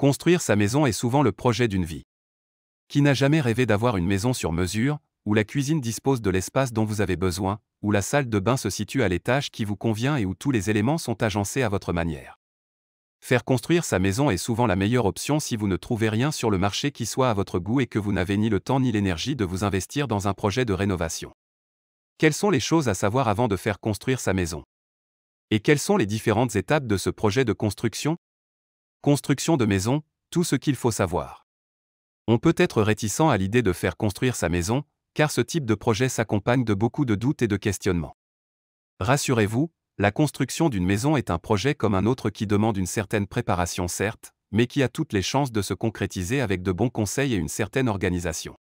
Construire sa maison est souvent le projet d'une vie. Qui n'a jamais rêvé d'avoir une maison sur mesure, où la cuisine dispose de l'espace dont vous avez besoin, où la salle de bain se situe à l'étage qui vous convient et où tous les éléments sont agencés à votre manière. Faire construire sa maison est souvent la meilleure option si vous ne trouvez rien sur le marché qui soit à votre goût et que vous n'avez ni le temps ni l'énergie de vous investir dans un projet de rénovation. Quelles sont les choses à savoir avant de faire construire sa maison? Et quelles sont les différentes étapes de ce projet de construction? Construction de maison, tout ce qu'il faut savoir. On peut être réticent à l'idée de faire construire sa maison, car ce type de projet s'accompagne de beaucoup de doutes et de questionnements. Rassurez-vous, la construction d'une maison est un projet comme un autre qui demande une certaine préparation certes, mais qui a toutes les chances de se concrétiser avec de bons conseils et une certaine organisation.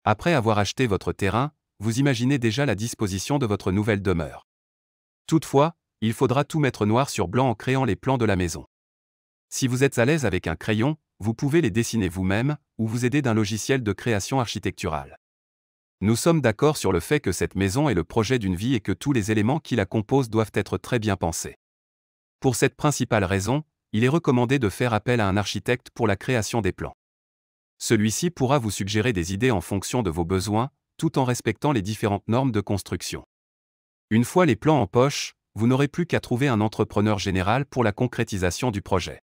Après avoir acheté votre terrain, vous imaginez déjà la disposition de votre nouvelle demeure. Toutefois, il faudra tout mettre noir sur blanc en créant les plans de la maison. Si vous êtes à l'aise avec un crayon, vous pouvez les dessiner vous-même, ou vous aider d'un logiciel de création architecturale. Nous sommes d'accord sur le fait que cette maison est le projet d'une vie et que tous les éléments qui la composent doivent être très bien pensés. Pour cette principale raison, il est recommandé de faire appel à un architecte pour la création des plans. Celui-ci pourra vous suggérer des idées en fonction de vos besoins, tout en respectant les différentes normes de construction. Une fois les plans en poche, vous n'aurez plus qu'à trouver un entrepreneur général pour la concrétisation du projet.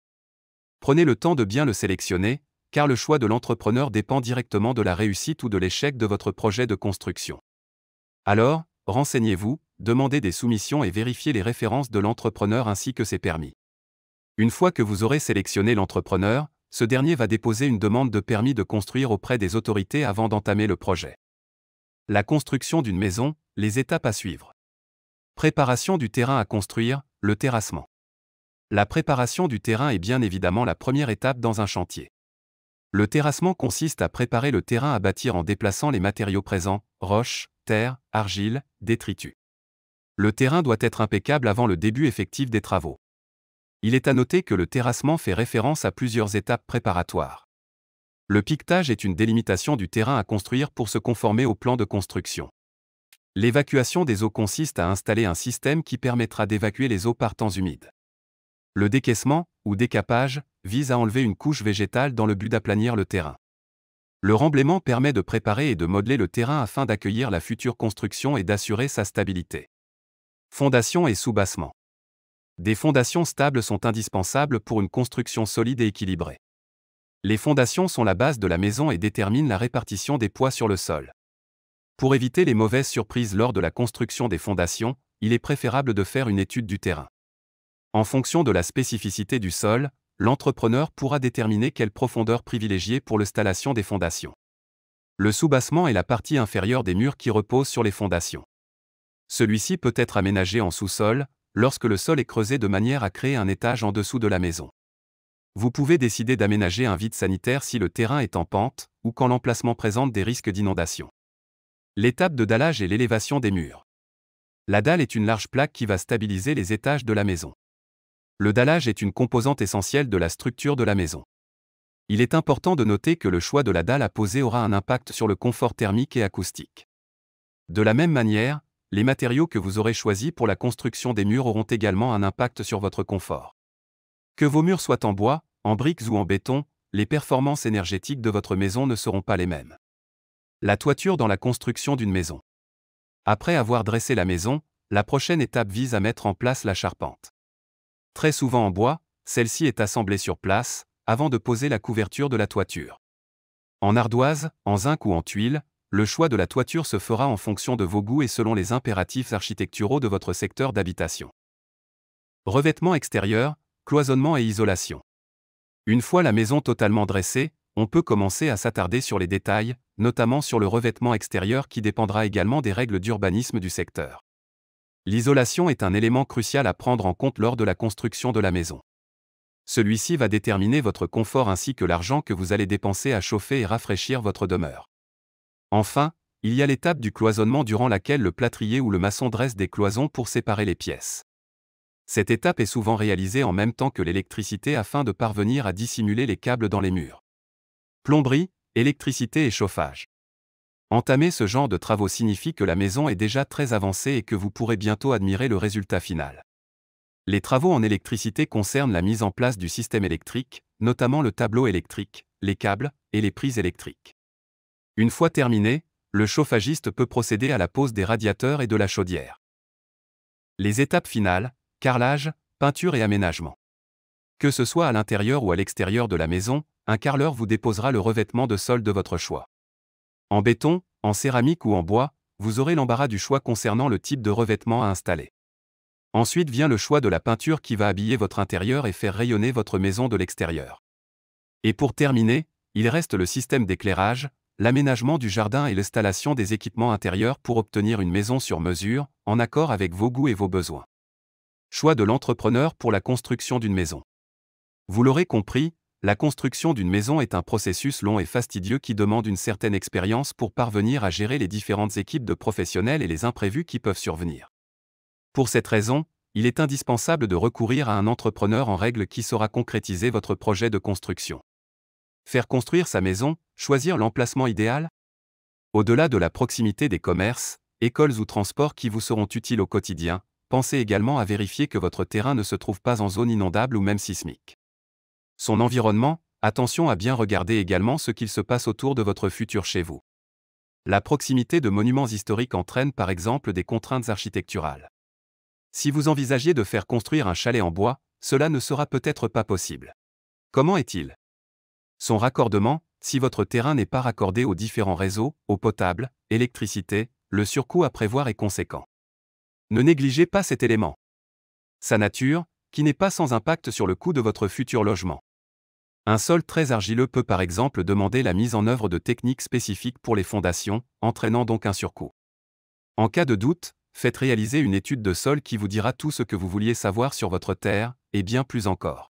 Prenez le temps de bien le sélectionner, car le choix de l'entrepreneur dépend directement de la réussite ou de l'échec de votre projet de construction. Alors, renseignez-vous, demandez des soumissions et vérifiez les références de l'entrepreneur ainsi que ses permis. Une fois que vous aurez sélectionné l'entrepreneur, ce dernier va déposer une demande de permis de construire auprès des autorités avant d'entamer le projet. La construction d'une maison, les étapes à suivre. Préparation du terrain à construire, le terrassement. La préparation du terrain est bien évidemment la première étape dans un chantier. Le terrassement consiste à préparer le terrain à bâtir en déplaçant les matériaux présents, roches, terre, argile, détritus. Le terrain doit être impeccable avant le début effectif des travaux. Il est à noter que le terrassement fait référence à plusieurs étapes préparatoires. Le piquetage est une délimitation du terrain à construire pour se conformer au plan de construction. L'évacuation des eaux consiste à installer un système qui permettra d'évacuer les eaux par temps humides. Le décaissement, ou décapage, vise à enlever une couche végétale dans le but d'aplanir le terrain. Le remblaiement permet de préparer et de modeler le terrain afin d'accueillir la future construction et d'assurer sa stabilité. Fondation et soubassement. Des fondations stables sont indispensables pour une construction solide et équilibrée. Les fondations sont la base de la maison et déterminent la répartition des poids sur le sol. Pour éviter les mauvaises surprises lors de la construction des fondations, il est préférable de faire une étude du terrain. En fonction de la spécificité du sol, l'entrepreneur pourra déterminer quelle profondeur privilégier pour l'installation des fondations. Le soubassement est la partie inférieure des murs qui repose sur les fondations. Celui-ci peut être aménagé en sous-sol, lorsque le sol est creusé de manière à créer un étage en dessous de la maison. Vous pouvez décider d'aménager un vide sanitaire si le terrain est en pente, ou quand l'emplacement présente des risques d'inondation. L'étape de dallage et l'élévation des murs. La dalle est une large plaque qui va stabiliser les étages de la maison. Le dallage est une composante essentielle de la structure de la maison. Il est important de noter que le choix de la dalle à poser aura un impact sur le confort thermique et acoustique. De la même manière, les matériaux que vous aurez choisis pour la construction des murs auront également un impact sur votre confort. Que vos murs soient en bois, en briques ou en béton, les performances énergétiques de votre maison ne seront pas les mêmes. La toiture dans la construction d'une maison. Après avoir dressé la maison, la prochaine étape vise à mettre en place la charpente. Très souvent en bois, celle-ci est assemblée sur place, avant de poser la couverture de la toiture. En ardoise, en zinc ou en tuile, le choix de la toiture se fera en fonction de vos goûts et selon les impératifs architecturaux de votre secteur d'habitation. Revêtement extérieur, cloisonnement et isolation. Une fois la maison totalement dressée, on peut commencer à s'attarder sur les détails, notamment sur le revêtement extérieur qui dépendra également des règles d'urbanisme du secteur. L'isolation est un élément crucial à prendre en compte lors de la construction de la maison. Celui-ci va déterminer votre confort ainsi que l'argent que vous allez dépenser à chauffer et rafraîchir votre demeure. Enfin, il y a l'étape du cloisonnement durant laquelle le plâtrier ou le maçon dresse des cloisons pour séparer les pièces. Cette étape est souvent réalisée en même temps que l'électricité afin de parvenir à dissimuler les câbles dans les murs. Plomberie, électricité et chauffage. Entamer ce genre de travaux signifie que la maison est déjà très avancée et que vous pourrez bientôt admirer le résultat final. Les travaux en électricité concernent la mise en place du système électrique, notamment le tableau électrique, les câbles et les prises électriques. Une fois terminé, le chauffagiste peut procéder à la pose des radiateurs et de la chaudière. Les étapes finales, carrelage, peinture et aménagement. Que ce soit à l'intérieur ou à l'extérieur de la maison, un carreleur vous déposera le revêtement de sol de votre choix. En béton, en céramique ou en bois, vous aurez l'embarras du choix concernant le type de revêtement à installer. Ensuite vient le choix de la peinture qui va habiller votre intérieur et faire rayonner votre maison de l'extérieur. Et pour terminer, il reste le système d'éclairage, l'aménagement du jardin et l'installation des équipements intérieurs pour obtenir une maison sur mesure, en accord avec vos goûts et vos besoins. Choix de l'entrepreneur pour la construction d'une maison. Vous l'aurez compris, la construction d'une maison est un processus long et fastidieux qui demande une certaine expérience pour parvenir à gérer les différentes équipes de professionnels et les imprévus qui peuvent survenir. Pour cette raison, il est indispensable de recourir à un entrepreneur en règle qui saura concrétiser votre projet de construction. Faire construire sa maison, choisir l'emplacement idéal. Au-delà de la proximité des commerces, écoles ou transports qui vous seront utiles au quotidien, pensez également à vérifier que votre terrain ne se trouve pas en zone inondable ou même sismique. Son environnement, attention à bien regarder également ce qu'il se passe autour de votre futur chez vous. La proximité de monuments historiques entraîne par exemple des contraintes architecturales. Si vous envisagiez de faire construire un chalet en bois, cela ne sera peut-être pas possible. Comment est-il? Son raccordement, si votre terrain n'est pas raccordé aux différents réseaux, eau potable, électricité, le surcoût à prévoir est conséquent. Ne négligez pas cet élément. Sa nature, qui n'est pas sans impact sur le coût de votre futur logement. Un sol très argileux peut par exemple demander la mise en œuvre de techniques spécifiques pour les fondations, entraînant donc un surcoût. En cas de doute, faites réaliser une étude de sol qui vous dira tout ce que vous vouliez savoir sur votre terre, et bien plus encore.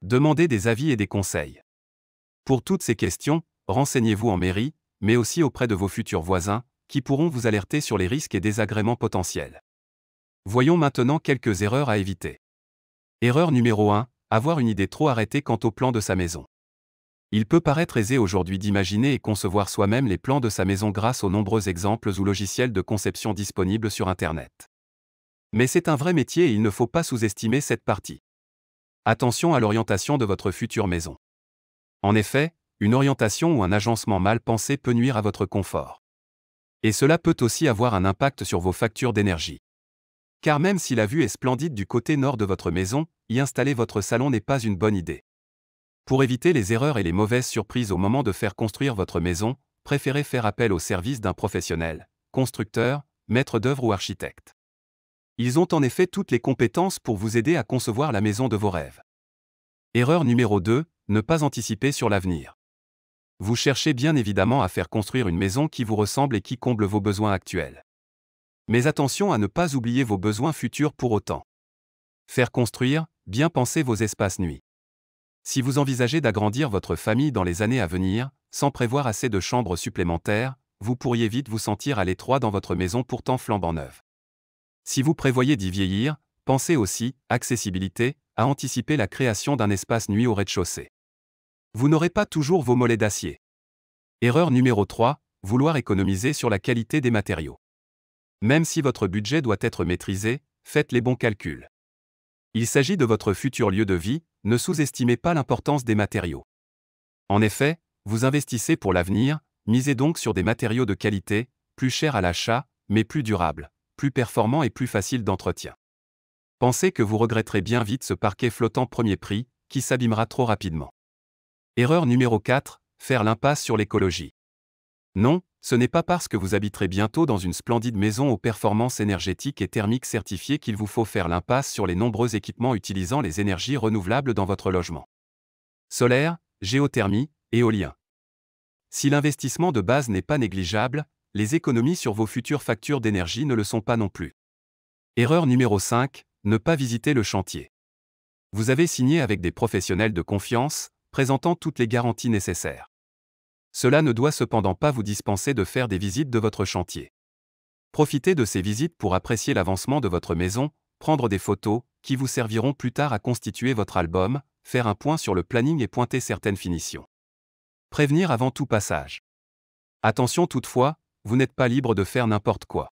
Demandez des avis et des conseils. Pour toutes ces questions, renseignez-vous en mairie, mais aussi auprès de vos futurs voisins, qui pourront vous alerter sur les risques et désagréments potentiels. Voyons maintenant quelques erreurs à éviter. Erreur numéro 1, avoir une idée trop arrêtée quant au plan de sa maison. Il peut paraître aisé aujourd'hui d'imaginer et concevoir soi-même les plans de sa maison grâce aux nombreux exemples ou logiciels de conception disponibles sur Internet. Mais c'est un vrai métier et il ne faut pas sous-estimer cette partie. Attention à l'orientation de votre future maison. En effet, une orientation ou un agencement mal pensé peut nuire à votre confort. Et cela peut aussi avoir un impact sur vos factures d'énergie. Car même si la vue est splendide du côté nord de votre maison, y installer votre salon n'est pas une bonne idée. Pour éviter les erreurs et les mauvaises surprises au moment de faire construire votre maison, préférez faire appel au service d'un professionnel, constructeur, maître d'œuvre ou architecte. Ils ont en effet toutes les compétences pour vous aider à concevoir la maison de vos rêves. Erreur numéro 2, ne pas anticiper sur l'avenir. Vous cherchez bien évidemment à faire construire une maison qui vous ressemble et qui comble vos besoins actuels. Mais attention à ne pas oublier vos besoins futurs pour autant. Faire construire, bien penser vos espaces nuits. Si vous envisagez d'agrandir votre famille dans les années à venir, sans prévoir assez de chambres supplémentaires, vous pourriez vite vous sentir à l'étroit dans votre maison pourtant flambant neuve. Si vous prévoyez d'y vieillir, pensez aussi, accessibilité, à anticiper la création d'un espace nuit au rez-de-chaussée. Vous n'aurez pas toujours vos mollets d'acier. Erreur numéro 3, vouloir économiser sur la qualité des matériaux. Même si votre budget doit être maîtrisé, faites les bons calculs. Il s'agit de votre futur lieu de vie, ne sous-estimez pas l'importance des matériaux. En effet, vous investissez pour l'avenir, misez donc sur des matériaux de qualité, plus chers à l'achat, mais plus durables, plus performants et plus faciles d'entretien. Pensez que vous regretterez bien vite ce parquet flottant premier prix, qui s'abîmera trop rapidement. Erreur numéro 4, faire l'impasse sur l'écologie. Non, ce n'est pas parce que vous habiterez bientôt dans une splendide maison aux performances énergétiques et thermiques certifiées qu'il vous faut faire l'impasse sur les nombreux équipements utilisant les énergies renouvelables dans votre logement. Solaire, géothermie, éolien. Si l'investissement de base n'est pas négligeable, les économies sur vos futures factures d'énergie ne le sont pas non plus. Erreur numéro 5, ne pas visiter le chantier. Vous avez signé avec des professionnels de confiance, présentant toutes les garanties nécessaires. Cela ne doit cependant pas vous dispenser de faire des visites de votre chantier. Profitez de ces visites pour apprécier l'avancement de votre maison, prendre des photos, qui vous serviront plus tard à constituer votre album, faire un point sur le planning et pointer certaines finitions. Prévenir avant tout passage. Attention toutefois, vous n'êtes pas libre de faire n'importe quoi.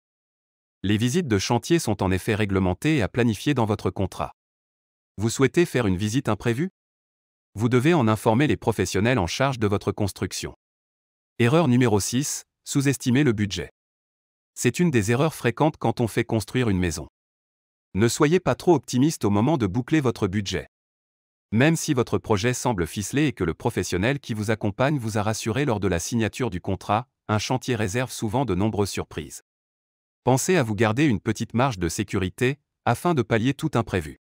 Les visites de chantier sont en effet réglementées et à planifier dans votre contrat. Vous souhaitez faire une visite imprévue? Vous devez en informer les professionnels en charge de votre construction. Erreur numéro 6, sous-estimer le budget. C'est une des erreurs fréquentes quand on fait construire une maison. Ne soyez pas trop optimiste au moment de boucler votre budget. Même si votre projet semble ficelé et que le professionnel qui vous accompagne vous a rassuré lors de la signature du contrat, un chantier réserve souvent de nombreuses surprises. Pensez à vous garder une petite marge de sécurité, afin de pallier tout imprévu.